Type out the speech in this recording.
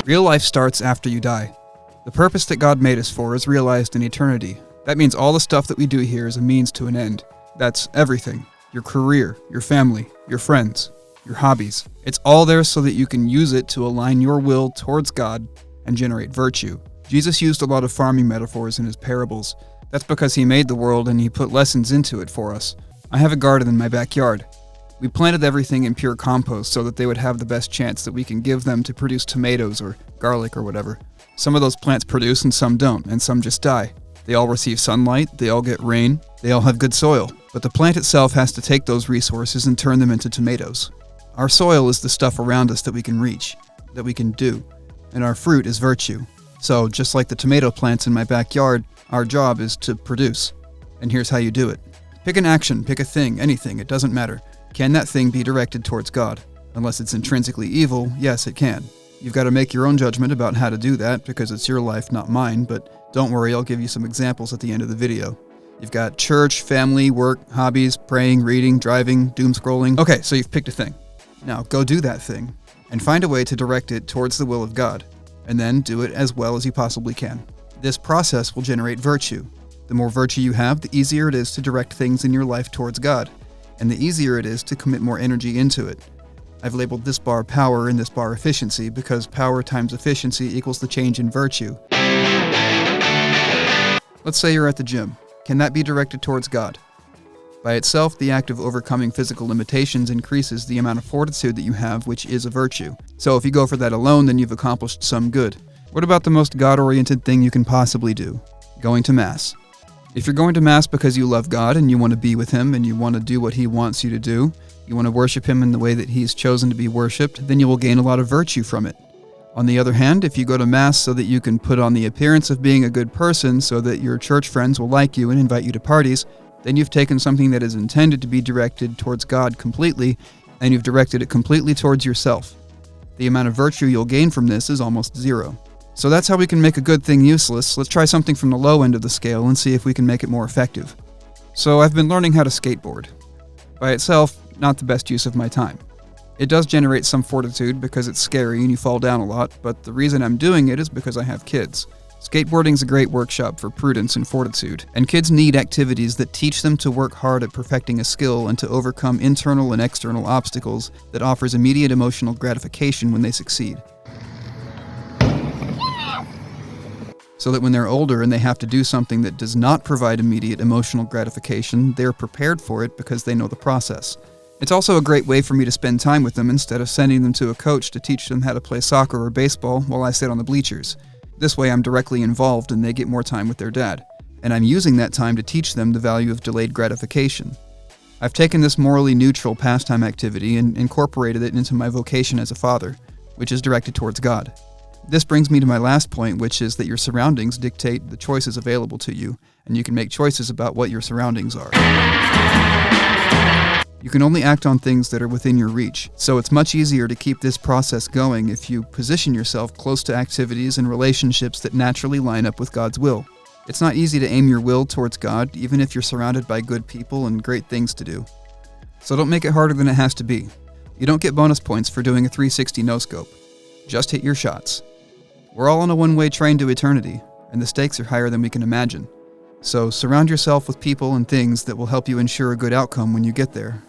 Real life starts after you die. The purpose that God made us for is realized in eternity. That means all the stuff that we do here is a means to an end. That's everything. Your career, your family, your friends, your hobbies. It's all there so that you can use it to align your will towards God and generate virtue. Jesus used a lot of farming metaphors in his parables. That's because he made the world and he put lessons into it for us. I have a garden in my backyard. We planted everything in pure compost so that they would have the best chance that we can give them to produce tomatoes or garlic or whatever. Some of those plants produce and some don't, and some just die. They all receive sunlight, they all get rain, they all have good soil. But the plant itself has to take those resources and turn them into tomatoes. Our soil is the stuff around us that we can reach, that we can do, and our fruit is virtue. So, just like the tomato plants in my backyard, our job is to produce. And here's how you do it. Pick an action, pick a thing, anything, it doesn't matter. Can that thing be directed towards God? Unless it's intrinsically evil, yes, it can. You've got to make your own judgment about how to do that because it's your life, not mine, but don't worry, I'll give you some examples at the end of the video. You've got church, family, work, hobbies, praying, reading, driving, doom scrolling. Okay, so you've picked a thing. Now go do that thing and find a way to direct it towards the will of God, and then do it as well as you possibly can. This process will generate virtue. The more virtue you have, the easier it is to direct things in your life towards God, and the easier it is to commit more energy into it. I've labeled this bar power and this bar efficiency because power times efficiency equals the change in virtue. Let's say you're at the gym. Can that be directed towards God? By itself, the act of overcoming physical limitations increases the amount of fortitude that you have, which is a virtue. So if you go for that alone, then you've accomplished some good. What about the most God-oriented thing you can possibly do? Going to Mass. If you're going to Mass because you love God and you want to be with Him and you want to do what He wants you to do, you want to worship Him in the way that He's chosen to be worshipped, then you will gain a lot of virtue from it. On the other hand, if you go to Mass so that you can put on the appearance of being a good person so that your church friends will like you and invite you to parties, then you've taken something that is intended to be directed towards God completely, and you've directed it completely towards yourself. The amount of virtue you'll gain from this is almost zero. So that's how we can make a good thing useless. Let's try something from the low end of the scale and see if we can make it more effective. So I've been learning how to skateboard. By itself, not the best use of my time. It does generate some fortitude because it's scary and you fall down a lot, but the reason I'm doing it is because I have kids. Skateboarding's a great workshop for prudence and fortitude, and kids need activities that teach them to work hard at perfecting a skill and to overcome internal and external obstacles that offers immediate emotional gratification when they succeed. So that when they're older and they have to do something that does not provide immediate emotional gratification, they're prepared for it because they know the process. It's also a great way for me to spend time with them instead of sending them to a coach to teach them how to play soccer or baseball while I sit on the bleachers. This way I'm directly involved and they get more time with their dad. And I'm using that time to teach them the value of delayed gratification. I've taken this morally neutral pastime activity and incorporated it into my vocation as a father, which is directed towards God. This brings me to my last point, which is that your surroundings dictate the choices available to you, and you can make choices about what your surroundings are. You can only act on things that are within your reach, so it's much easier to keep this process going if you position yourself close to activities and relationships that naturally line up with God's will. It's not easy to aim your will towards God, even if you're surrounded by good people and great things to do. So don't make it harder than it has to be. You don't get bonus points for doing a 360 no-scope. Just hit your shots. We're all on a one-way train to eternity, and the stakes are higher than we can imagine. So surround yourself with people and things that will help you ensure a good outcome when you get there.